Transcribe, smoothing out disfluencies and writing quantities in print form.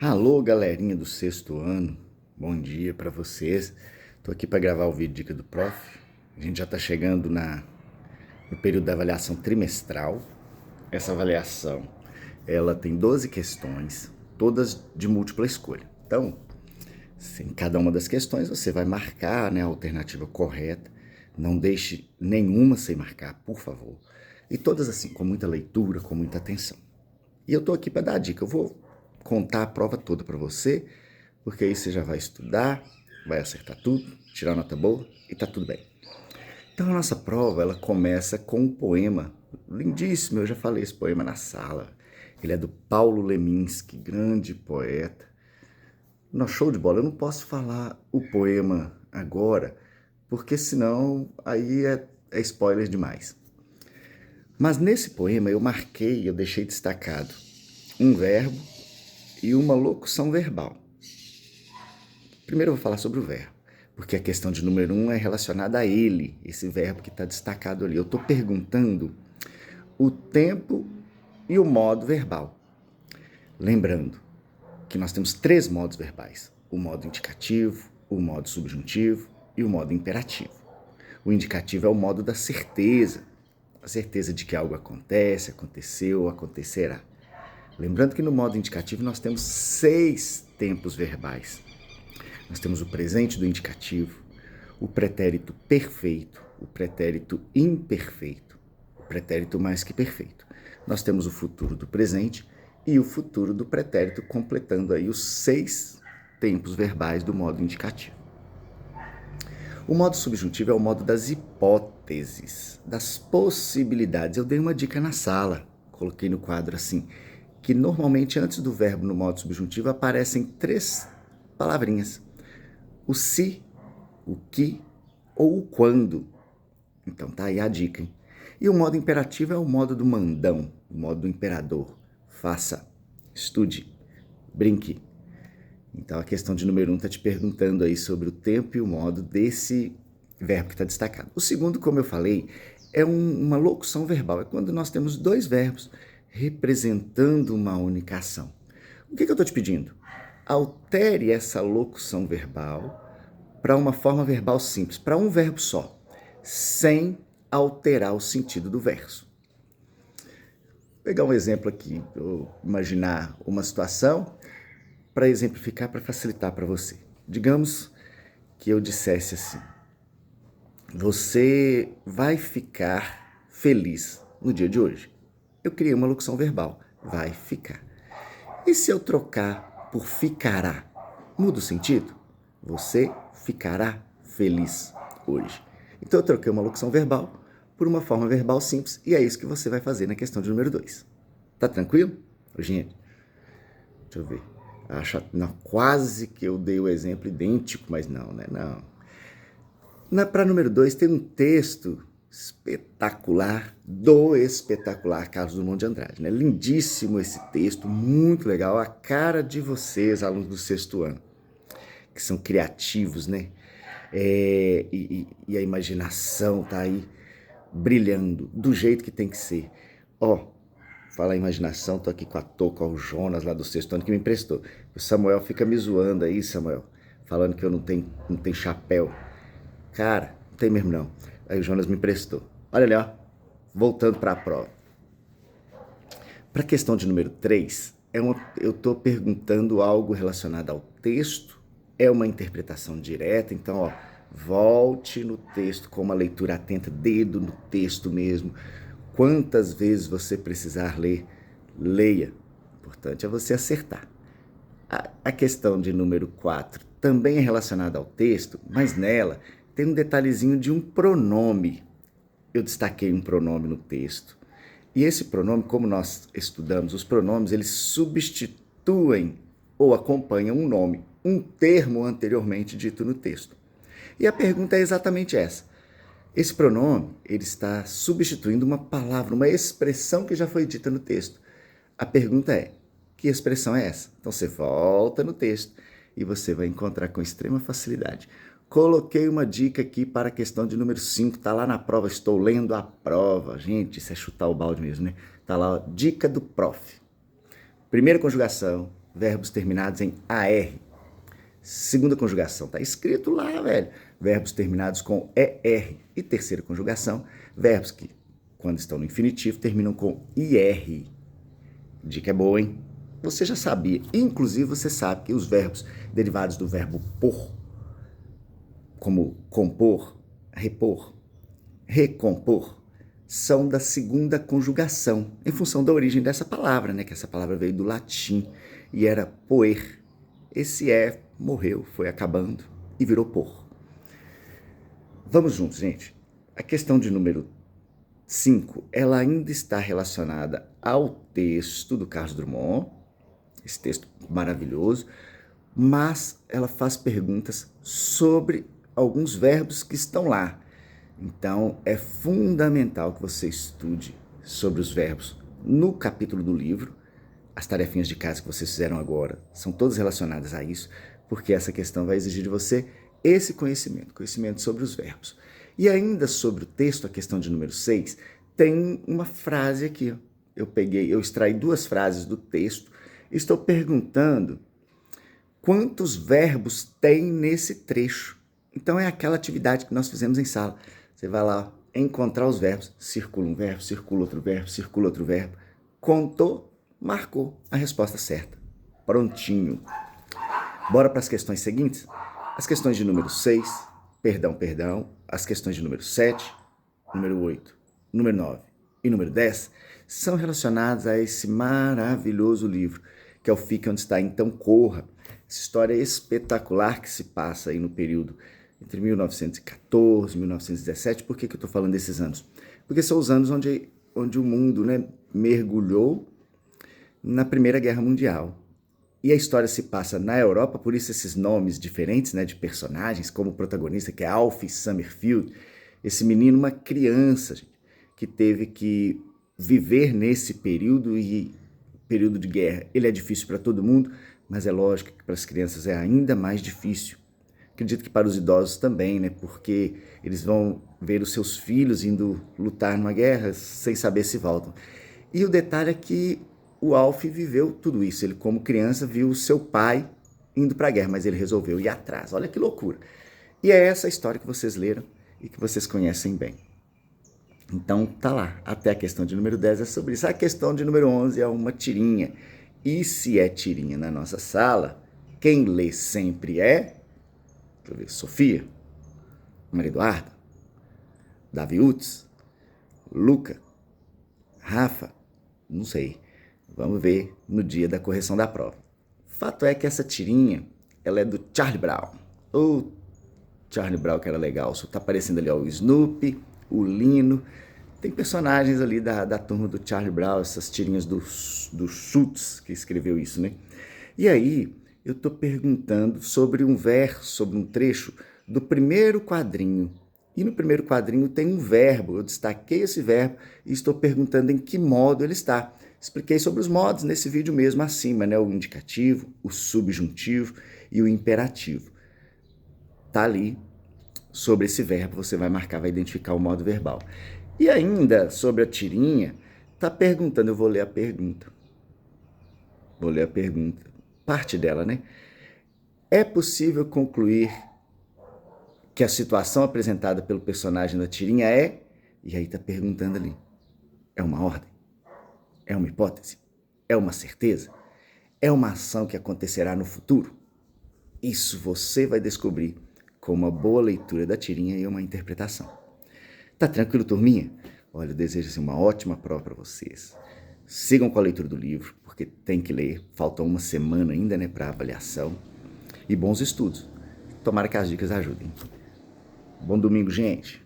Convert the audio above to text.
Alô, galerinha do sexto ano, bom dia para vocês. Tô aqui para gravar o vídeo Dica do Prof. A gente já está chegando no período da avaliação trimestral. Essa avaliação, ela tem 12 questões, todas de múltipla escolha. Então, em cada uma das questões você vai marcar, né, a alternativa correta. Não deixe nenhuma sem marcar, por favor. E todas assim, com muita leitura, com muita atenção. E eu tô aqui para dar a dica. Eu vou contar a prova toda para você, porque aí você já vai estudar, vai acertar tudo, tirar nota boa e tá tudo bem. Então a nossa prova, ela começa com um poema lindíssimo, eu já falei esse poema na sala. Ele é do Paulo Leminski, grande poeta. No show de bola, eu não posso falar o poema agora, porque senão aí é spoiler demais. Mas nesse poema eu marquei, eu deixei destacado um verbo e uma locução verbal. Primeiro eu vou falar sobre o verbo, porque a questão de número 1 é relacionada a ele, esse verbo que está destacado ali. Eu estou perguntando o tempo e o modo verbal. Lembrando que nós temos 3 modos verbais: o modo indicativo, o modo subjuntivo e o modo imperativo. O indicativo é o modo da certeza, a certeza de que algo acontece, aconteceu, acontecerá. Lembrando que no modo indicativo nós temos 6 tempos verbais. Nós temos o presente do indicativo, o pretérito perfeito, o pretérito imperfeito, o pretérito mais que perfeito. Nós temos o futuro do presente e o futuro do pretérito, completando aí os 6 tempos verbais do modo indicativo. O modo subjuntivo é o modo das hipóteses, das possibilidades. Eu dei uma dica na sala, coloquei no quadro assim, que normalmente antes do verbo no modo subjuntivo aparecem 3 palavrinhas: o se, o que ou o quando. Então tá aí a dica, hein? E o modo imperativo é o modo do mandão, o modo do imperador. Faça, estude, brinque. Então a questão de número 1 está te perguntando aí sobre o tempo e o modo desse verbo que está destacado. O segundo, como eu falei, é uma locução verbal. É quando nós temos 2 verbos representando uma única ação. O que eu estou te pedindo? Altere essa locução verbal para uma forma verbal simples, para um verbo só, sem alterar o sentido do verso. Vou pegar um exemplo aqui, vou imaginar uma situação para exemplificar, para facilitar para você. Digamos que eu dissesse assim: você vai ficar feliz no dia de hoje. Eu criei uma locução verbal, vai ficar. E se eu trocar por ficará, muda o sentido? Você ficará feliz hoje. Então eu troquei uma locução verbal por uma forma verbal simples e é isso que você vai fazer na questão de número 2. Tá tranquilo? Gente, deixa eu ver. Não, quase que eu dei o exemplo idêntico, mas não, né? Não. Para número 2 tem um texto espetacular do espetacular Carlos Drummond de Andrade, né? Lindíssimo esse texto, muito legal, a cara de vocês, alunos do sexto ano, que são criativos, né? E a imaginação tá aí brilhando do jeito que tem que ser. Fala a imaginação, tô aqui com a touca, o Jonas lá do sexto ano que me emprestou. O Samuel fica me zoando aí, Samuel, falando que eu não tenho chapéu. Cara, não tem mesmo não. Aí o Jonas me emprestou. Olha ali, ó, voltando para a prova. Para a questão de número 3, eu estou perguntando algo relacionado ao texto, é uma interpretação direta, então, ó, volte no texto com uma leitura atenta, dedo no texto mesmo. Quantas vezes você precisar ler, leia. O importante é você acertar. A questão de número 4 também é relacionada ao texto, mas nela tem um detalhezinho de um pronome. Eu destaquei um pronome no texto. E esse pronome, como nós estudamos, os pronomes, eles substituem ou acompanham um nome, um termo anteriormente dito no texto. E a pergunta é exatamente essa. Esse pronome, ele está substituindo uma palavra, uma expressão que já foi dita no texto. A pergunta é: que expressão é essa? Então você volta no texto e você vai encontrar com extrema facilidade. Coloquei uma dica aqui para a questão de número 5, tá lá na prova, estou lendo a prova. Gente, isso é chutar o balde mesmo, né? Tá lá, ó, dica do prof. Primeira conjugação, verbos terminados em AR. Segunda conjugação, tá escrito lá, velho. Verbos terminados com ER. E terceira conjugação, verbos que, quando estão no infinitivo, terminam com IR. Dica é boa, hein? Você já sabia. Inclusive, você sabe que os verbos derivados do verbo por, como compor, repor, recompor, são da segunda conjugação, em função da origem dessa palavra, né? Que essa palavra veio do latim e era poer. Esse morreu, foi acabando e virou por. Vamos juntos, gente. A questão de número 5, ela ainda está relacionada ao texto do Carlos Drummond, esse texto maravilhoso, mas ela faz perguntas sobre alguns verbos que estão lá. Então, é fundamental que você estude sobre os verbos no capítulo do livro. As tarefinhas de casa que vocês fizeram agora são todas relacionadas a isso, porque essa questão vai exigir de você esse conhecimento sobre os verbos. E ainda sobre o texto, a questão de número 6, tem uma frase aqui. Eu extraí 2 frases do texto e estou perguntando quantos verbos tem nesse trecho. Então é aquela atividade que nós fizemos em sala. Você vai lá encontrar os verbos, circula um verbo, circula outro verbo, circula outro verbo. Contou, marcou a resposta certa. Prontinho. Bora para as questões seguintes? As questões de número 6, as questões de número 7, número 8, número 9 e número 10 são relacionadas a esse maravilhoso livro, que é o Fique Onde Está, Então Corra. Essa história espetacular que se passa aí no período entre 1914 e 1917. Por que eu estou falando desses anos? Porque são os anos onde o mundo, né, mergulhou na Primeira Guerra Mundial. E a história se passa na Europa, por isso esses nomes diferentes, né, de personagens, como o protagonista, que é Alf Summerfield, esse menino, uma criança, gente, que teve que viver nesse período, e período de guerra, ele é difícil para todo mundo, mas é lógico que para as crianças é ainda mais difícil. Acredito que para os idosos também, né, porque eles vão ver os seus filhos indo lutar numa guerra sem saber se voltam. E o detalhe é que o Alf viveu tudo isso. Ele, como criança, viu o seu pai indo para a guerra, mas ele resolveu ir atrás. Olha que loucura. E é essa a história que vocês leram e que vocês conhecem bem. Então, tá lá. Até a questão de número 10 é sobre isso. A questão de número 11 é uma tirinha. E se é tirinha na nossa sala, quem lê sempre é... Deixa eu ver, Sofia, Maria Eduarda, Davi Utz, Luca, Rafa, não sei. Vamos ver no dia da correção da prova. Fato é que essa tirinha, ela é do Charlie Brown. O Charlie Brown que era legal. Só tá aparecendo ali, ó, o Snoopy, o Lino. Tem personagens ali da turma do Charlie Brown, essas tirinhas do Schultz, que escreveu isso, né? E aí, eu tô perguntando sobre um verso, sobre um trecho do primeiro quadrinho. E no primeiro quadrinho tem um verbo. Eu destaquei esse verbo e estou perguntando em que modo ele está. Expliquei sobre os modos nesse vídeo mesmo acima, né? O indicativo, o subjuntivo e o imperativo. Tá ali sobre esse verbo, você vai marcar, vai identificar o modo verbal. E ainda sobre a tirinha, tá perguntando, eu vou ler a pergunta. Parte dela, né? É possível concluir que a situação apresentada pelo personagem da tirinha é... E aí tá perguntando ali. É uma ordem? É uma hipótese? É uma certeza? É uma ação que acontecerá no futuro? Isso você vai descobrir com uma boa leitura da tirinha e uma interpretação. Tá tranquilo, turminha? Olha, eu desejo assim, uma ótima prova para vocês. Sigam com a leitura do livro, porque tem que ler. Falta uma semana ainda, né, para avaliação. E bons estudos. Tomara que as dicas ajudem. Bom domingo, gente.